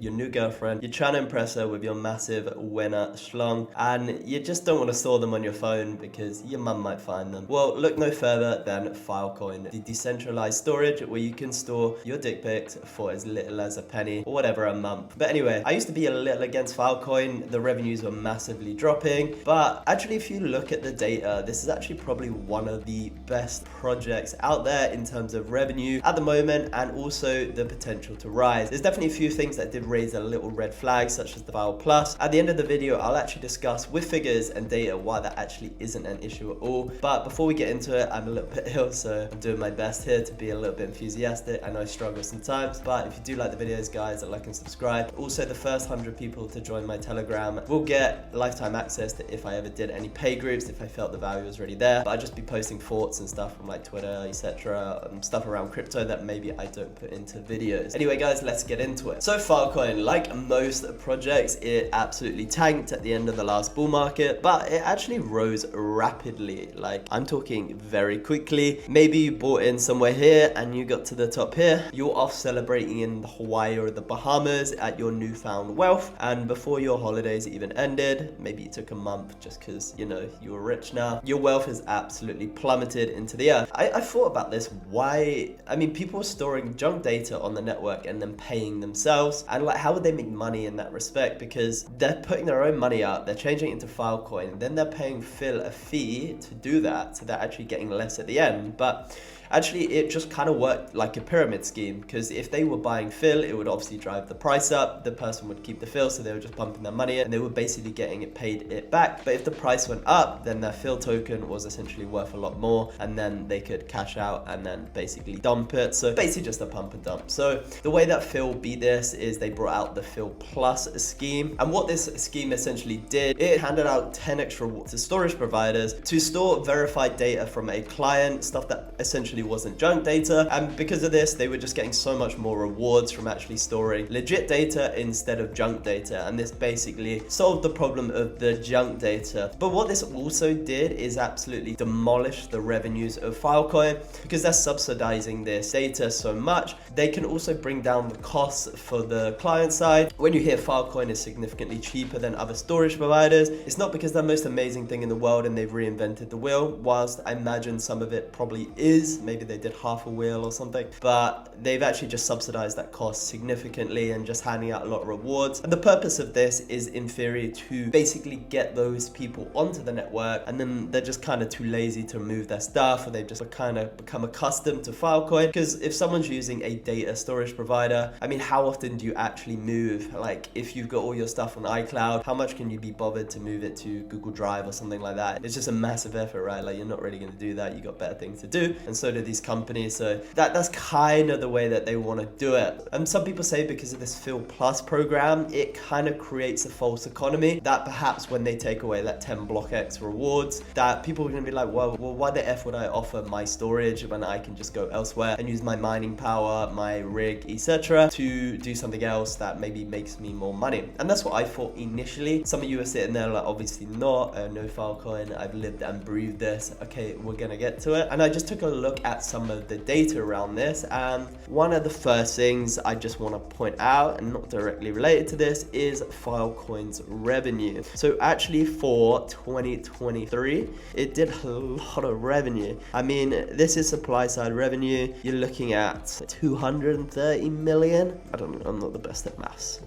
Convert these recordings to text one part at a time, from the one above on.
your new girlfriend, you're trying to impress her with your massive winner schlong, and you just don't want to store them on your phone because your mum might find them. Well, look no further than Filecoin, the decentralized storage where you can store your dick pics for as little as a penny or whatever a month. But anyway, I used to be a little against Filecoin. The revenues were massively dropping, but actually if you look at the data, this is actually probably one of the best projects out there in terms of revenue at the moment, and also the potential to rise. There's definitely a few things that did raise a little red flag, such as the Fil Plus. At the end of the video, I'll actually discuss with figures and data why that actually isn't an issue at all. But before we get into it, I'm a little bit ill, so I'm doing my best here to be a little bit enthusiastic. I know I struggle sometimes, but if you do like the videos, guys, like and subscribe. Also, the first 100 people to join my Telegram will get lifetime access to if I ever did any pay groups, if I felt the value was already there. But I'd just be posting thoughts and stuff from like Twitter, etc., stuff around crypto that maybe I don't put into videos. Anyway, guys, let's get into it. So Filecoin, like most projects, it absolutely tanked at the end of the last bull market, but it actually rose rapidly. Like, I'm talking very quickly. Maybe you bought in somewhere here and you got to the top here. You're off celebrating in Hawaii or the Bahamas at your newfound wealth, and before your holidays even ended, maybe you took a month just because, you know, you were rich now, your wealth has absolutely plummeted into the earth. I thought about this. Why? I mean, people are storing junk data on the network and then paying themselves, and like, how would they make money in that respect? Because they're putting their own money out, they're changing it into Filecoin, then they're paying Fil a fee to do that, so they're actually getting less at the end. But actually, it just kind of worked like a pyramid scheme, because if they were buying Fil, it would obviously drive the price up. The person would keep the Fil, so they were just pumping their money in, and they were basically getting it paid it back. But if the price went up, then their Fil token was essentially worth a lot more, and then they could cash out and then basically dump it. So basically just a pump and dump. So the way that Fil beat this is they brought out the Fil Plus scheme, and what this scheme essentially did, it handed out 10 extra rewards to storage providers to store verified data from a client, stuff that essentially wasn't junk data. And because of this, they were just getting so much more rewards from actually storing legit data instead of junk data, and this basically solved the problem of the junk data. But what this also did is absolutely demolish the revenues of Filecoin, because they're subsidizing this data so much. They can also bring down the costs for the client side. When you hear Filecoin is significantly cheaper than other storage providers, it's not because they're the most amazing thing in the world and they've reinvented the wheel, whilst I imagine some of it probably is. Maybe they did half a wheel or something, but they've actually just subsidized that cost significantly and just handing out a lot of rewards. And the purpose of this is, in theory, to basically get those people onto the network, and then they're just kind of too lazy to move their stuff, or they've just kind of become accustomed to Filecoin. Because if someone's using a data storage provider, I mean, how often do you actually move? Like, if you've got all your stuff on iCloud, how much can you be bothered to move it to Google Drive or something like that? It's just a massive effort, right? Like, you're not really going to do that. You got better things to do, and so do these companies. So that's kind of the way that they want to do it. And some people say because of this Fil Plus program, it kind of creates a false economy, that perhaps when they take away that 10 block X rewards, that people are going to be like, well, why the F would I offer my storage when I can just go elsewhere and use my mining power, my rig, etc., to do something else that maybe makes me more money? And that's what I thought initially. Some of you are sitting there like, obviously not, no Filecoin, I've lived and breathed this. Okay, we're gonna get to it. And I just took a look at some of the data around this, and one of the first things I just want to point out, and not directly related to this, is Filecoin's revenue. So actually for 2023, it did a lot of revenue. I mean, this is supply side revenue. You're looking at 230 million. I don't know, I'm not the best at maths.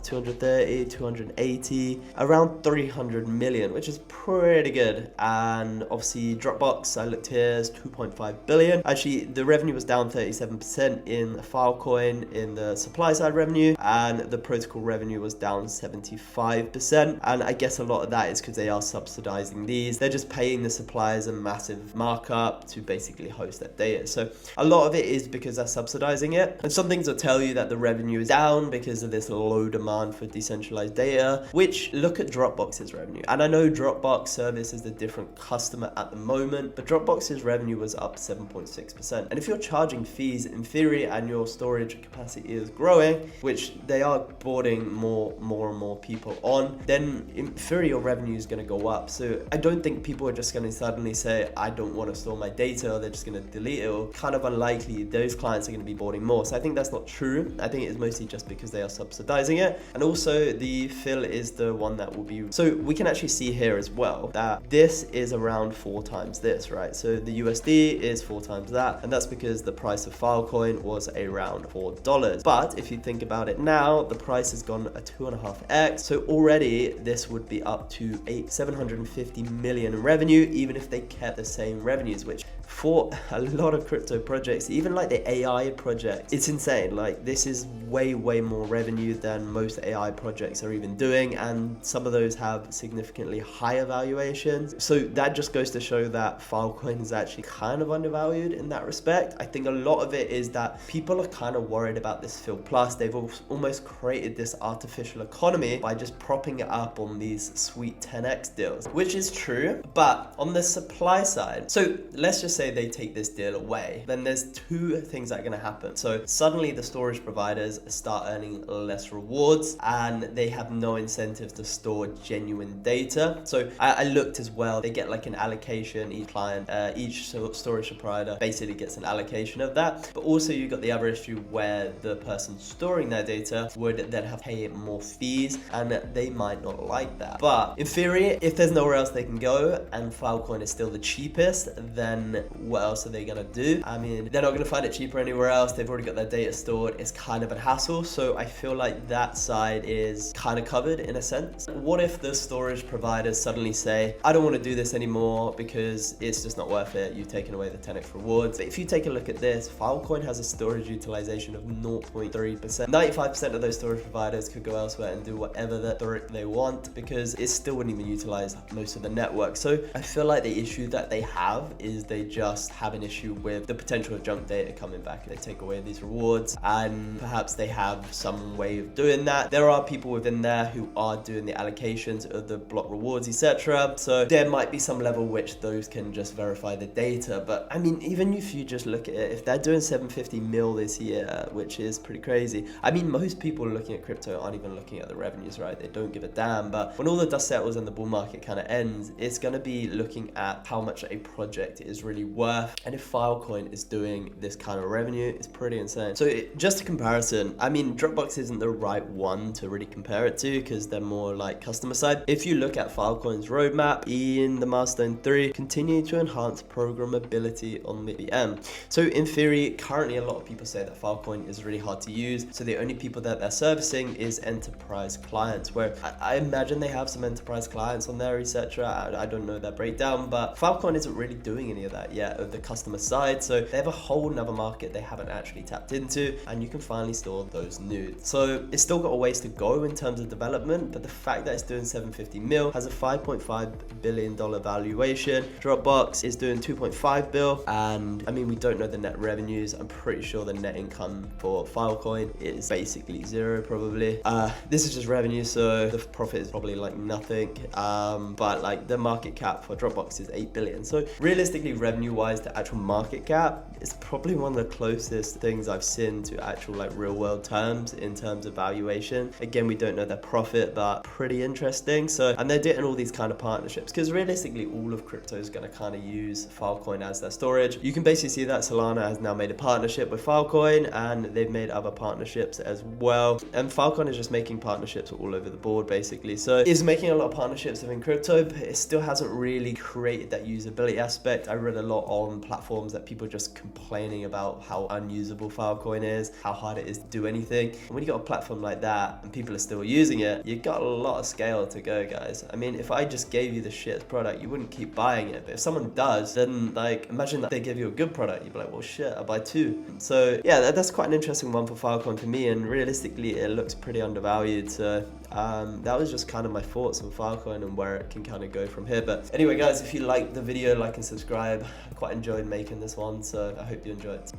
230, 280, around 300 million, which is pretty good. And obviously Dropbox, I looked here, is 2.5 billion. Actually, the revenue was down 37% in Filecoin in the supply side revenue, and the protocol revenue was down 75%. And I guess a lot of that is because they are subsidizing these. They're just paying the suppliers a massive markup to basically host that data. So a lot of it is because they're subsidizing it. And some things will tell you that the revenue is down because of this low demand for decentralized data, which, look at Dropbox's revenue. And I know Dropbox service is a different customer at the moment, but Dropbox's revenue was up 7% 1.6%. And if you're charging fees in theory and your storage capacity is growing, which they are boarding more and more people on, then in theory your revenue is going to go up. So I don't think people are just going to suddenly say, I don't want to store my data, or they're just going to delete it, or kind of unlikely those clients are going to be boarding more. So I think that's not true. I think it's mostly just because they are subsidizing it. And also the Fil is the one that will be, so we can actually see here as well that this is around 4 times this, right? So the USD is 4 times that, and that's because the price of Filecoin was around $4. But if you think about it now, the price has gone a 2.5x. So already this would be up to 750 million in revenue, even if they kept the same revenues, which for a lot of crypto projects, even like the AI projects, it's insane. Like this is way more revenue than most AI projects are even doing, and some of those have significantly higher valuations. So that just goes to show that Filecoin is actually kind of undervalued in that respect. I think a lot of it is that people are kind of worried about this Fil Plus. They've almost created this artificial economy by just propping it up on these sweet 10x deals, which is true. But on the supply side, so let's just say they take this deal away, then there's 2 things that are going to happen. So suddenly the storage providers start earning less rewards, and they have no incentive to store genuine data. So I looked as well, they get like an allocation, each client, each storage provider basically gets an allocation of that. But also you got the other issue where the person storing their data would then have to pay more fees, and they might not like that. But in theory, if there's nowhere else they can go and Filecoin is still the cheapest, then what else are they gonna do? I mean, they're not gonna find it cheaper anywhere else. They've already got their data stored. It's kind of a hassle. So I feel like that side is kind of covered in a sense. What if the storage providers suddenly say, I don't want to do this anymore because it's just not worth it. You've taken away the 10x rewards. But if you take a look at this, Filecoin has a storage utilization of 0.3%. 95% of those storage providers could go elsewhere and do whatever that they want, because it still wouldn't even utilize most of the network. So I feel like the issue that they have is they just have an issue with the potential of junk data coming back. They take away these rewards, and perhaps they have some way of doing that. There are people within there who are doing the allocations of the block rewards, etc. So there might be some level which those can just verify the data. But I mean, even if you just look at it, if they're doing 750 mil this year, which is pretty crazy. I mean, most people looking at crypto aren't even looking at the revenues, right? They don't give a damn. But when all the dust settles and the bull market kind of ends, it's going to be looking at how much a project is really worth. And if Filecoin is doing this kind of revenue, it's pretty insane. So just a comparison, I mean, Dropbox isn't the right one to really compare it to because they're more like customer side. If you look at Filecoin's roadmap in the milestone 3, continue to enhance programmability on the VM. So in theory, currently a lot of people say that Filecoin is really hard to use. So the only people that they're servicing is enterprise clients, where I imagine they have some enterprise clients on there, etc. I don't know their breakdown, but Filecoin isn't really doing any of that yet of the customer side. So they have a whole nother market they haven't actually tapped into, and you can finally store those nudes. So it's still got a ways to go in terms of development, but the fact that it's doing 750 mil, has a $5.5 billion valuation. Dropbox is doing 2.5 bill, and I mean, we don't know the net revenues. I'm pretty sure the net income for Filecoin is basically 0 probably. This is just revenue, so the profit is probably like nothing. But like the market cap for Dropbox is 8 billion. So realistically, revenue wise, the actual market cap is probably one of the closest things I've seen to actual like real world terms in terms of valuation. Again, we don't know their profit, but pretty interesting. So, and they're doing all these kind of partnerships because realistically, all of crypto is going to kind of use Filecoin as their storage. You can basically see that Solana has now made a partnership with Filecoin, and they've made other partnerships as well. And Filecoin is just making partnerships all over the board basically. So it's making a lot of partnerships within crypto, but it still hasn't really created that usability aspect. I read a lot on platforms that people are just complaining about how unusable Filecoin is, how hard it is to do anything. And when you got a platform like that and people are still using it, you got a lot of scale to go, guys. I mean, if I just gave you the shit product, you wouldn't keep buying it. But if someone does, then like imagine that they give you a good product, you'd be like, well shit, I'll buy 2. So yeah, that's quite an interesting one for Filecoin for me, and realistically it looks pretty undervalued. So that was just kind of my thoughts on Filecoin and where it can kind of go from here. But anyway guys, if you liked the video, like and subscribe. I quite enjoyed making this one, so I hope you enjoyed it.